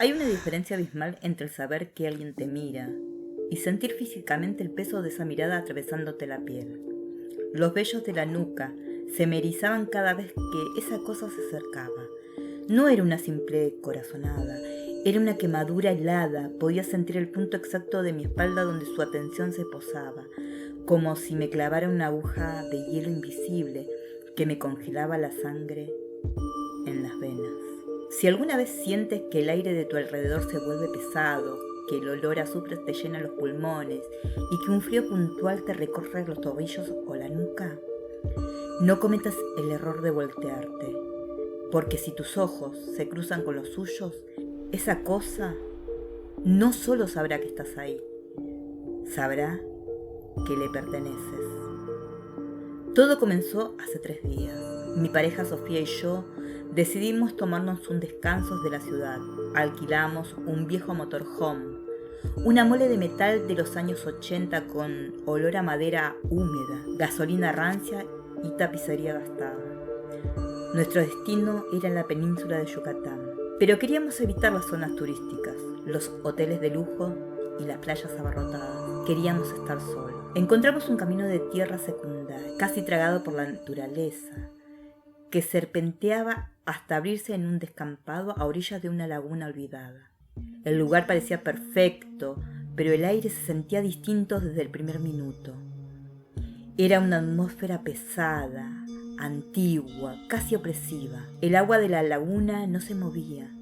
Hay una diferencia abismal entre el saber que alguien te mira y sentir físicamente el peso de esa mirada atravesándote la piel. Los vellos de la nuca se me erizaban cada vez que esa cosa se acercaba. No era una simple corazonada, era una quemadura helada. Podía sentir el punto exacto de mi espalda donde su atención se posaba, como si me clavara una aguja de hielo invisible que me congelaba la sangre en las venas. Si alguna vez sientes que el aire de tu alrededor se vuelve pesado, que el olor a azufre te llena los pulmones y que un frío puntual te recorre los tobillos o la nuca, no cometas el error de voltearte, porque si tus ojos se cruzan con los suyos, esa cosa no solo sabrá que estás ahí, sabrá que le perteneces. Todo comenzó hace 3 días. Mi pareja Sofía y yo decidimos tomarnos un descanso de la ciudad. Alquilamos un viejo motorhome, una mole de metal de los años 80 con olor a madera húmeda, gasolina rancia y tapicería gastada. Nuestro destino era la península de Yucatán, pero queríamos evitar las zonas turísticas, los hoteles de lujo y las playas abarrotadas. Queríamos estar solos. Encontramos un camino de tierra secundaria, casi tragado por la naturaleza, que serpenteaba hasta abrirse en un descampado a orillas de una laguna olvidada. El lugar parecía perfecto, pero el aire se sentía distinto desde el primer minuto. Era una atmósfera pesada, antigua, casi opresiva. El agua de la laguna no se movía.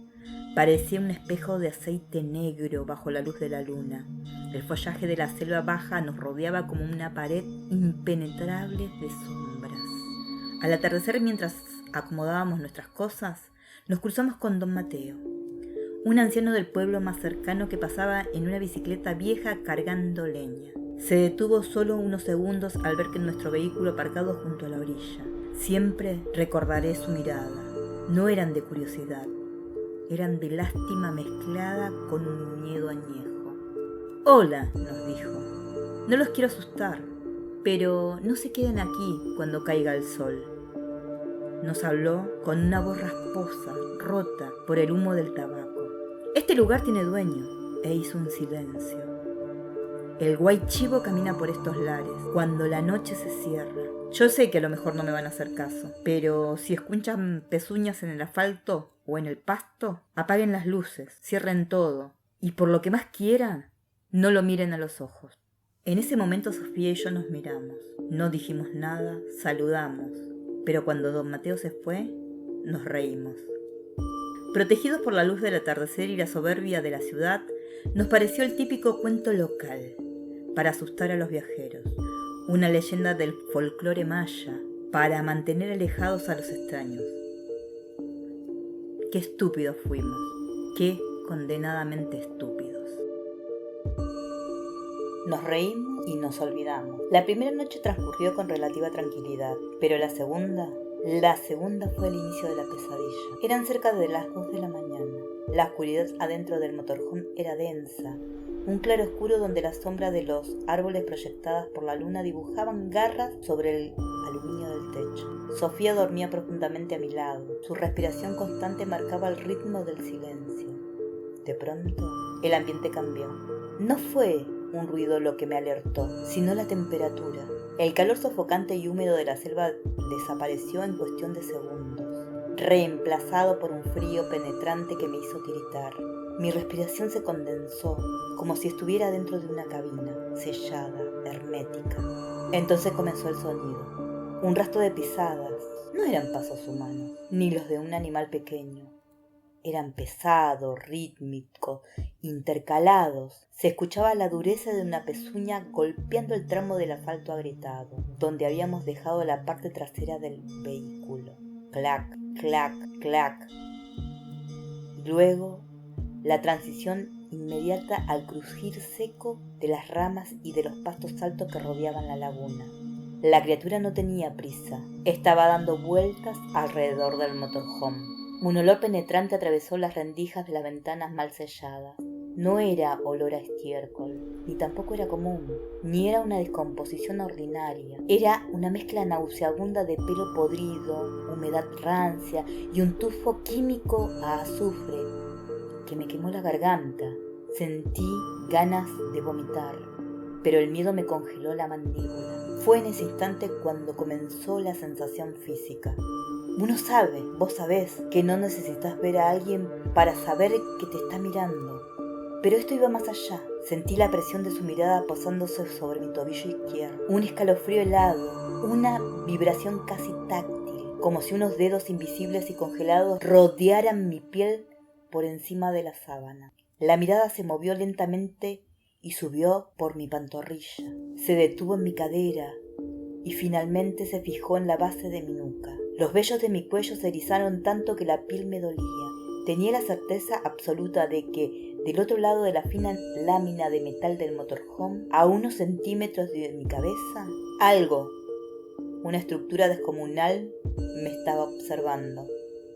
Parecía un espejo de aceite negro bajo la luz de la luna. El follaje de la selva baja nos rodeaba como una pared impenetrable de sombras. Al atardecer, mientras acomodábamos nuestras cosas, nos cruzamos con don Mateo, un anciano del pueblo más cercano que pasaba en una bicicleta vieja cargando leña. Se detuvo solo unos segundos al ver que nuestro vehículo aparcado junto a la orilla. Siempre recordaré su mirada. No eran de curiosidad, eran de lástima mezclada con un miedo añejo. «Hola», nos dijo. «No los quiero asustar, pero no se queden aquí cuando caiga el sol». Nos habló con una voz rasposa, rota por el humo del tabaco. «Este lugar tiene dueño», e hizo un silencio. «El guaychivo camina por estos lares cuando la noche se cierra. Yo sé que a lo mejor no me van a hacer caso, pero si escuchan pezuñas en el asfalto o en el pasto, apaguen las luces, cierren todo, y por lo que más quieran, no lo miren a los ojos». En ese momento Sofía y yo nos miramos. No dijimos nada, saludamos, pero cuando don Mateo se fue, nos reímos. Protegidos por la luz del atardecer y la soberbia de la ciudad, nos pareció el típico cuento local para asustar a los viajeros, una leyenda del folclore maya para mantener alejados a los extraños. Qué estúpidos fuimos, qué condenadamente estúpidos. Nos reímos y nos olvidamos. La primera noche transcurrió con relativa tranquilidad, pero la segunda fue el inicio de la pesadilla. Eran cerca de las 2 de la mañana. La oscuridad adentro del motorhome era densa, un claro oscuro donde la sombra de los árboles proyectadas por la luna dibujaban garras sobre el aluminio del techo. Sofía dormía profundamente a mi lado. Su respiración constante marcaba el ritmo del silencio. De pronto, el ambiente cambió. No fue un ruido lo que me alertó, sino la temperatura. El calor sofocante y húmedo de la selva desapareció en cuestión de segundos, reemplazado por un frío penetrante que me hizo tiritar. Mi respiración se condensó, como si estuviera dentro de una cabina, sellada, hermética. Entonces comenzó el sonido. Un rastro de pisadas. No eran pasos humanos, ni los de un animal pequeño. Eran pesados, rítmicos, intercalados. Se escuchaba la dureza de una pezuña golpeando el tramo del asfalto agrietado, donde habíamos dejado la parte trasera del vehículo. Clac, clac, clac. Luego, la transición inmediata al crujir seco de las ramas y de los pastos altos que rodeaban la laguna. La criatura no tenía prisa. Estaba dando vueltas alrededor del motorhome. Un olor penetrante atravesó las rendijas de las ventanas mal selladas. No era olor a estiércol, ni tampoco era común, ni era una descomposición ordinaria. Era una mezcla nauseabunda de pelo podrido, humedad rancia y un tufo químico a azufre que me quemó la garganta. Sentí ganas de vomitar, pero el miedo me congeló la mandíbula. Fue en ese instante cuando comenzó la sensación física. Uno sabe, vos sabés, que no necesitas ver a alguien para saber que te está mirando. Pero esto iba más allá. Sentí la presión de su mirada posándose sobre mi tobillo izquierdo. Un escalofrío helado, una vibración casi táctil, como si unos dedos invisibles y congelados rodearan mi piel por encima de la sábana. La mirada se movió lentamente y subió por mi pantorrilla. Se detuvo en mi cadera y finalmente se fijó en la base de mi nuca. Los vellos de mi cuello se erizaron tanto que la piel me dolía. Tenía la certeza absoluta de que del otro lado de la fina lámina de metal del motorhome, a unos centímetros de mi cabeza, algo, una estructura descomunal, me estaba observando.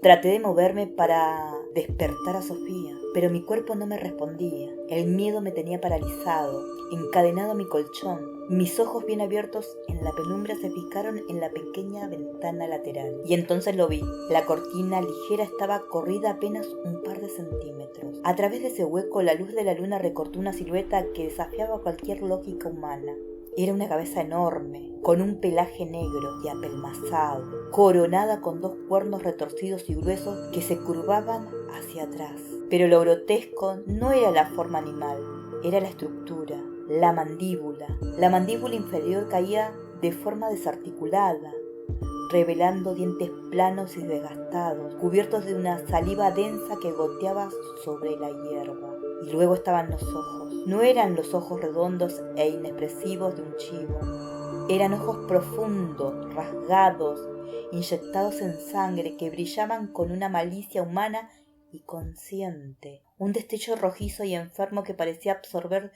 Traté de moverme para despertar a Sofía, pero mi cuerpo no me respondía. El miedo me tenía paralizado, encadenado a mi colchón. Mis ojos bien abiertos en la penumbra se fijaron en la pequeña ventana lateral. Y entonces lo vi. La cortina ligera estaba corrida apenas un par de centímetros. A través de ese hueco, la luz de la luna recortó una silueta que desafiaba cualquier lógica humana. Era una cabeza enorme, con un pelaje negro y apelmazado, coronada con dos cuernos retorcidos y gruesos que se curvaban hacia atrás. Pero lo grotesco no era la forma animal, era la estructura, la mandíbula. La mandíbula inferior caía de forma desarticulada, revelando dientes planos y desgastados, cubiertos de una saliva densa que goteaba sobre la hierba. Y luego estaban los ojos. No eran los ojos redondos e inexpresivos de un chivo. Eran ojos profundos, rasgados, inyectados en sangre, que brillaban con una malicia humana y consciente. Un destello rojizo y enfermo que parecía absorber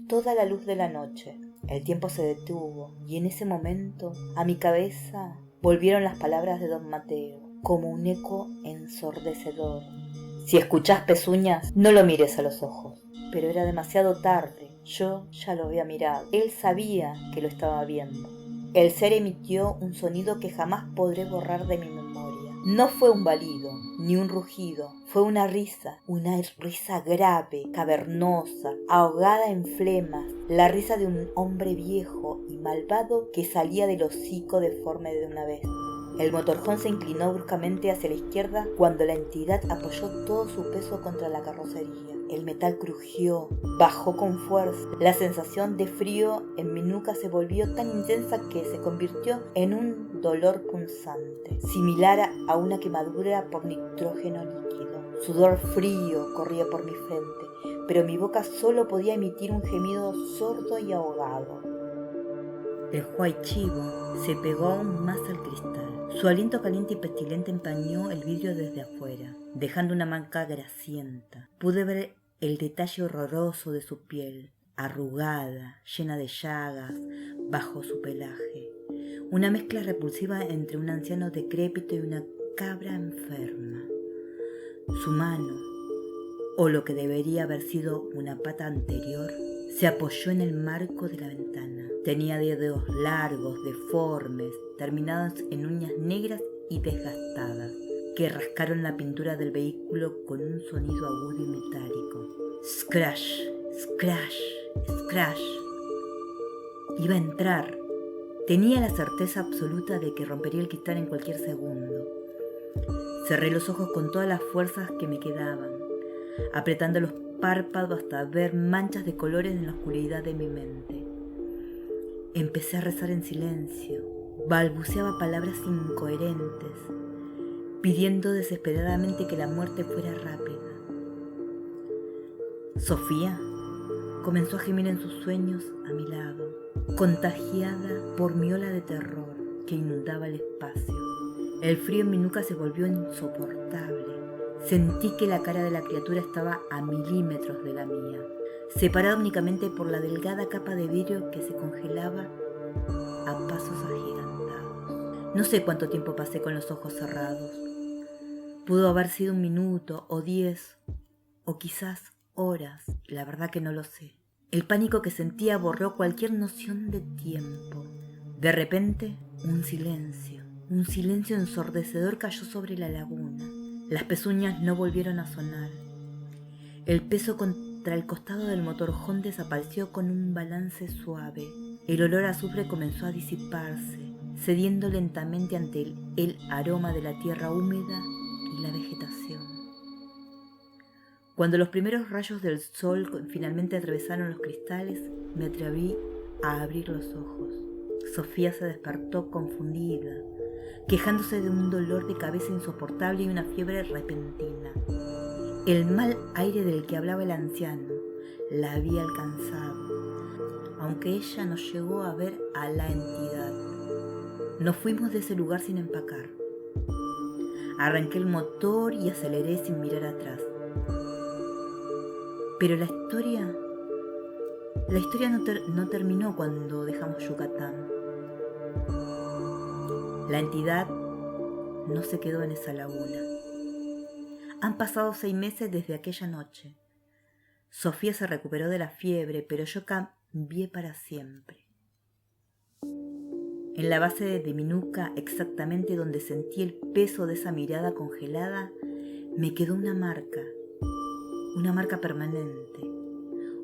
toda la luz de la noche. El tiempo se detuvo y en ese momento a mi cabeza volvieron las palabras de don Mateo, como un eco ensordecedor. Si escuchás pezuñas, no lo mires a los ojos. Pero era demasiado tarde. Yo ya lo había mirado. Él sabía que lo estaba viendo. El ser emitió un sonido que jamás podré borrar de mi memoria. No fue un balido, ni un rugido. Fue una risa grave, cavernosa, ahogada en flemas. La risa de un hombre viejo y malvado que salía del hocico deforme de una bestia. El motorhome se inclinó bruscamente hacia la izquierda cuando la entidad apoyó todo su peso contra la carrocería. El metal crujió, bajó con fuerza. La sensación de frío en mi nuca se volvió tan intensa que se convirtió en un dolor punzante, similar a una quemadura por nitrógeno líquido. Sudor frío corría por mi frente, pero mi boca solo podía emitir un gemido sordo y ahogado. El huaychivo se pegó aún más al cristal. Su aliento caliente y pestilente empañó el vidrio desde afuera, dejando una marca grasienta. Pude ver el detalle horroroso de su piel, arrugada, llena de llagas, bajo su pelaje. Una mezcla repulsiva entre un anciano decrépito y una cabra enferma. Su mano, o lo que debería haber sido una pata anterior, se apoyó en el marco de la ventana. Tenía dedos largos, deformes, terminados en uñas negras y desgastadas, que rascaron la pintura del vehículo con un sonido agudo y metálico. Scratch, scratch, scratch. Iba a entrar. Tenía la certeza absoluta de que rompería el cristal en cualquier segundo. Cerré los ojos con todas las fuerzas que me quedaban, apretando los párpados hasta ver manchas de colores en la oscuridad de mi mente. Empecé a rezar en silencio, balbuceaba palabras incoherentes, pidiendo desesperadamente que la muerte fuera rápida. Sofía comenzó a gemir en sus sueños a mi lado, contagiada por mi ola de terror que inundaba el espacio. El frío en mi nuca se volvió insoportable. Sentí que la cara de la criatura estaba a milímetros de la mía, separada únicamente por la delgada capa de vidrio que se congelaba a pasos agigantados. No sé cuánto tiempo pasé con los ojos cerrados. Pudo haber sido 1 minuto o 10 o quizás horas, la verdad que no lo sé. El pánico que sentía borró cualquier noción de tiempo. De repente, un silencio ensordecedor cayó sobre la laguna. Las pezuñas no volvieron a sonar. El peso contra el costado del motorhome desapareció con un balance suave. El olor a azufre comenzó a disiparse, cediendo lentamente ante el aroma de la tierra húmeda y la vegetación. Cuando los primeros rayos del sol finalmente atravesaron los cristales, me atreví a abrir los ojos. Sofía se despertó confundida, quejándose de un dolor de cabeza insoportable y una fiebre repentina. El mal aire del que hablaba el anciano la había alcanzado, aunque ella no llegó a ver a la entidad. Nos fuimos de ese lugar sin empacar. Arranqué el motor y aceleré sin mirar atrás. Pero la historia no terminó cuando dejamos Yucatán. La entidad no se quedó en esa laguna. Han pasado 6 meses desde aquella noche. Sofía se recuperó de la fiebre, pero yo cambié para siempre. En la base de mi nuca, exactamente donde sentí el peso de esa mirada congelada, me quedó una marca permanente,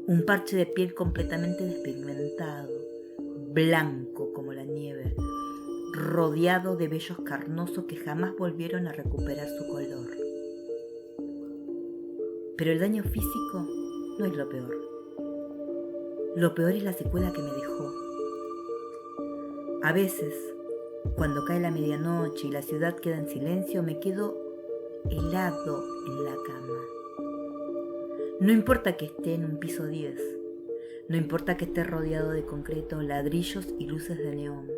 un parche de piel completamente despigmentado, blanco como la nieve, rodeado de vellos carnosos que jamás volvieron a recuperar su color. Pero el daño físico no es lo peor. Lo peor es la secuela que me dejó. A veces, cuando cae la medianoche y la ciudad queda en silencio, me quedo helado en la cama. No importa que esté en un piso 10, no importa que esté rodeado de concreto, ladrillos y luces de neón.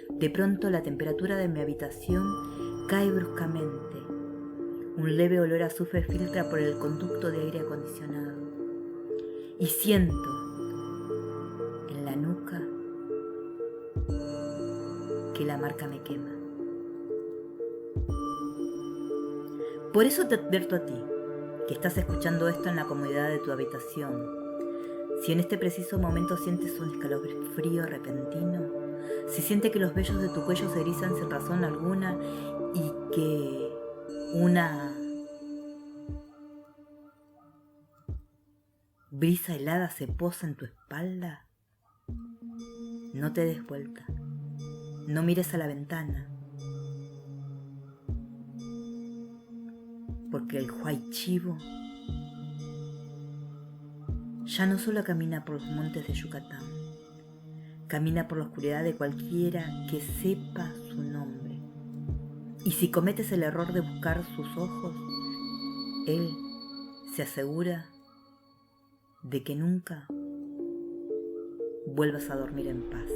De pronto la temperatura de mi habitación cae bruscamente. Un leve olor a azufre filtra por el conducto de aire acondicionado. Y siento en la nuca que la marca me quema. Por eso te advierto a ti, que estás escuchando esto en la comodidad de tu habitación. Si en este preciso momento sientes un escalofrío repentino, si sientes que los vellos de tu cuello se erizan sin razón alguna y que una brisa helada se posa en tu espalda, no te des vuelta, no mires a la ventana, porque el Huaychivo ya no solo camina por los montes de Yucatán, camina por la oscuridad de cualquiera que sepa su nombre. Y si cometes el error de buscar sus ojos, él se asegura de que nunca vuelvas a dormir en paz.